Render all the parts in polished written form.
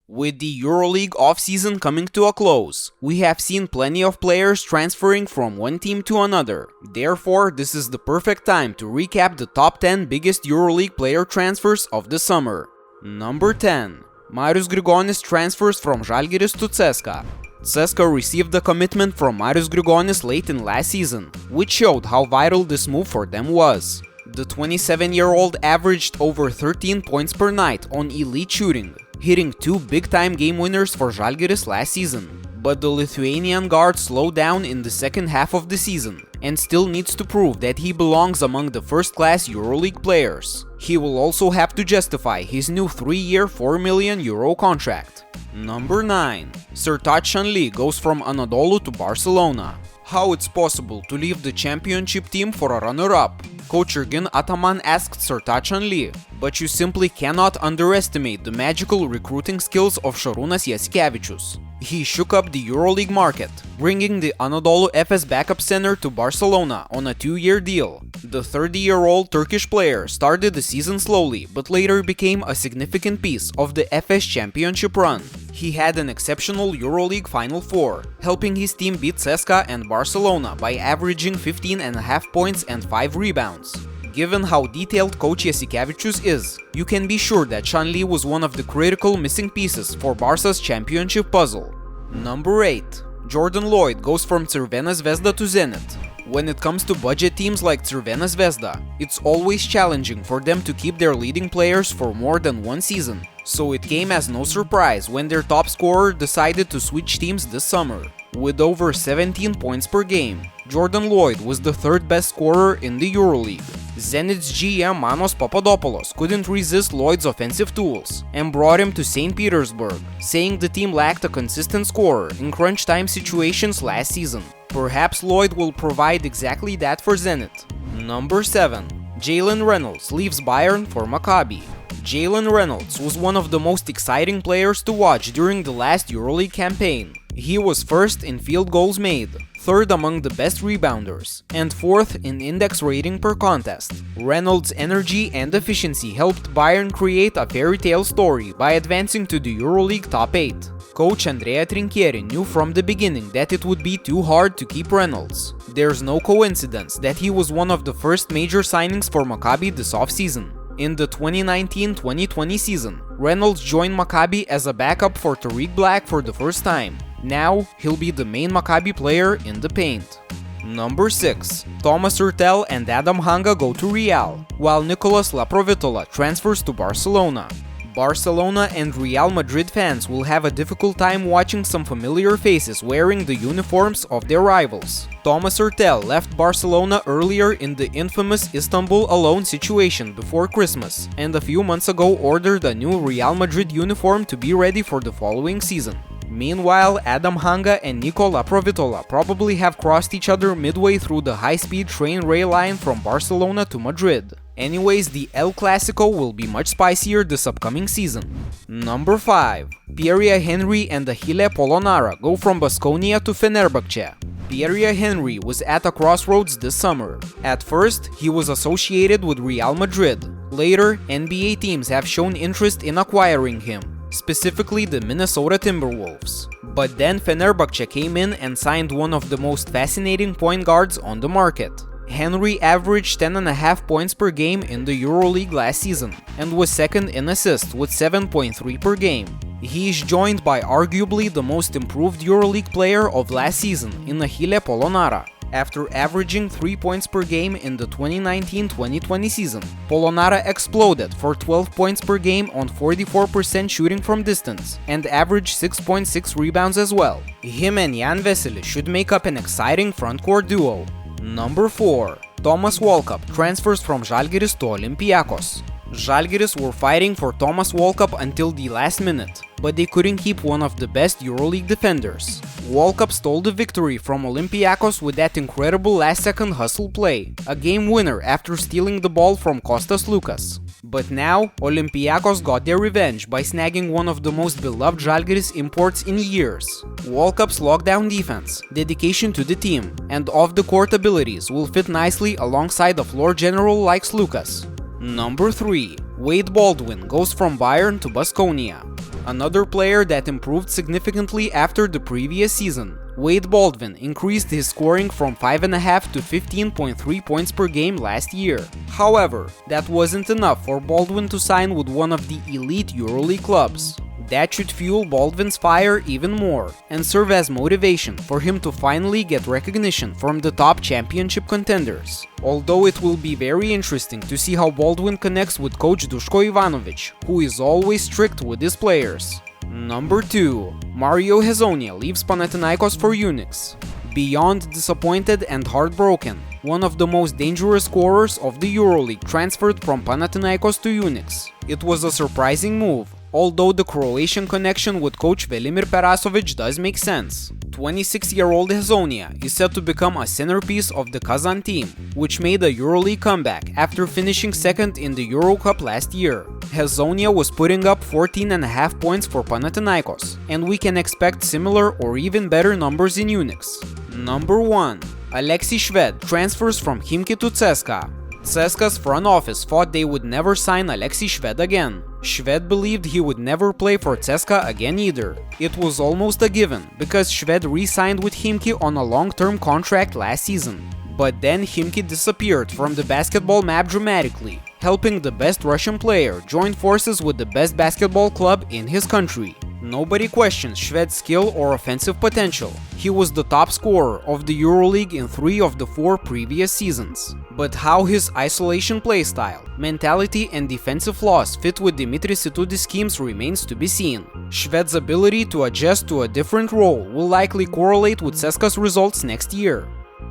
With the EuroLeague offseason coming to a close, we have seen plenty of players transferring from one team to another. Therefore, this is the perfect time to recap the top 10 biggest EuroLeague player transfers of the summer. Number 10. MARIUS GRIGONIS transfers from Žalgiris to CSKA. CSKA received a commitment from MARIUS GRIGONIS late in last season, which showed how vital this move for them was. The 27-year-old averaged over 13 points per night on elite shooting, hitting 2 big-time game winners for Žalgiris last season. But the Lithuanian guard slowed down in the second half of the season and still needs to prove that he belongs among the first-class EuroLeague players. He will also have to justify his new 3-year €4 million contract. Number 9. SERTAC SANLI goes from Anadolu to Barcelona. How it's possible to leave the championship team for a runner-up? Coach Ergin Ataman asked SERTAC SANLI, but you simply cannot underestimate the magical recruiting skills of Šarūnas Jasikevičius. He shook up the EuroLeague market, bringing the Anadolu Efes backup center to Barcelona on a 2-year deal. The 30-year-old Turkish player started the season slowly, but later became a significant piece of the Efes championship run. He had an exceptional EuroLeague Final Four, helping his team beat CSKA and Barcelona by averaging 15.5 points and 5 rebounds. Given how detailed Coach Jasikevičius is, you can be sure that SANLI was one of the critical missing pieces for Barca's championship puzzle. Number 8. Jordan LOYD goes from Crvena Zvezda to Zenit. When it comes to budget teams like Crvena Zvezda, it's always challenging for them to keep their leading players for more than one season. So it came as no surprise when their top scorer decided to switch teams this summer. With over 17 points per game, Jordan LOYD was the third best scorer in the EuroLeague. Zenit's GM Manos Papadopoulos couldn't resist LOYD's offensive tools and brought him to St. Petersburg, saying the team lacked a consistent scorer in crunch time situations last season. Perhaps LOYD will provide exactly that for Zenit. Number 7. JALEN Reynolds leaves Bayern for Maccabi. JALEN Reynolds was one of the most exciting players to watch during the last EuroLeague campaign. He was first in field goals made, third among the best rebounders, and fourth in index rating per contest. Reynolds' energy and efficiency helped Bayern create a fairy tale story by advancing to the EuroLeague top 8. Coach Andrea Trinchieri knew from the beginning that it would be too hard to keep Reynolds. There's no coincidence that he was one of the first major signings for Maccabi this offseason. In the 2019-2020 season, Reynolds joined Maccabi as a backup for Tariq Black for the first time. Now, he'll be the main Maccabi player in the paint. Number 6. Tomas HEURTEL and Adam HANGA go to Real, while Nicolas Laprovitola transfers to Barcelona. Barcelona and Real Madrid fans will have a difficult time watching some familiar faces wearing the uniforms of their rivals. Tomas HEURTEL left Barcelona earlier in the infamous Istanbul alone situation before Christmas, and a few months ago ordered a new Real Madrid uniform to be ready for the following season. Meanwhile, Adam HANGA and Nico Laprovitola probably have crossed each other midway through the high-speed train rail line from Barcelona to Madrid. Anyways, the El Clasico will be much spicier this upcoming season. Number 5. Pierre Henry and Achille Polonara go from Baskonia to Fenerbahce. Pierre Henry was at a crossroads this summer. At first, he was associated with Real Madrid. Later, NBA teams have shown interest in acquiring him, specifically the Minnesota Timberwolves. But then Fenerbahce came in and signed one of the most fascinating point guards on the market. Henry averaged 10.5 points per game in the EuroLeague last season and was second in assists with 7.3 per game. He is joined by arguably the most improved EuroLeague player of last season in Achille Polonara. After averaging 3 points per game in the 2019-2020 season, Polonara exploded for 12 points per game on 44% shooting from distance and averaged 6.6 rebounds as well. Him and Jan Vesely should make up an exciting frontcourt duo. Number 4. Tomas WALKUP transfers from Žalgiris to Olympiacos. Žalgiris were fighting for Tomas WALKUP until the last minute, but they couldn't keep one of the best EuroLeague defenders. WALKUP stole the victory from Olympiacos with that incredible last-second hustle play, a game winner after stealing the ball from Kostas Lukas. But now, Olympiacos got their revenge by snagging one of the most beloved Žalgiris imports in years. WALKUP's lockdown defense, dedication to the team, and off-the-court abilities will fit nicely alongside a floor general like Lukas. Number 3. Wade Baldwin goes from Bayern to Baskonia. Another player that improved significantly after the previous season, Wade Baldwin, increased his scoring from 5.5 to 15.3 points per game last year. However, that wasn't enough for Baldwin to sign with one of the elite EuroLeague clubs. That should fuel Baldwin's fire even more and serve as motivation for him to finally get recognition from the top championship contenders. Although it will be very interesting to see how Baldwin connects with coach Duško Ivanović, who is always strict with his players. Number 2. Mario HEZONJA leaves Panathinaikos for Unix. Beyond disappointed and heartbroken, one of the most dangerous scorers of the EuroLeague transferred from Panathinaikos to Unix. It was a surprising move, although the Croatian connection with coach Velimir Perasovic does make sense. 26-year-old HEZONJA is set to become a centerpiece of the Kazan team, which made a EuroLeague comeback after finishing second in the EuroCup last year. HEZONJA was putting up 14.5 points for Panathinaikos, and we can expect similar or even better numbers in Unix. Number 1. ALEXEY SHVED transfers from HIMKI to CSKA. CSKA's front office thought they would never sign ALEXEY SHVED again. SHVED believed he would never play for CSKA again either. It was almost a given, because SHVED re-signed with HIMKI on a long-term contract last season. But then HIMKI disappeared from the basketball map dramatically, helping the best Russian player join forces with the best basketball club in his country. Nobody questions SHVED's skill or offensive potential. He was the top scorer of the EuroLeague in 3 of the 4 previous seasons. But how his isolation playstyle, mentality and defensive flaws fit with Dimitris Itoudis' schemes remains to be seen. SHVED's ability to adjust to a different role will likely correlate with CSKA's results next year.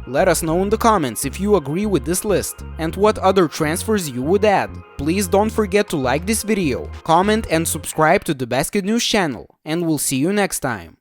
Let us know in the comments if you agree with this list and what other transfers you would add. Please don't forget to like this video, comment and subscribe to the BasketNews channel, and we'll see you next time.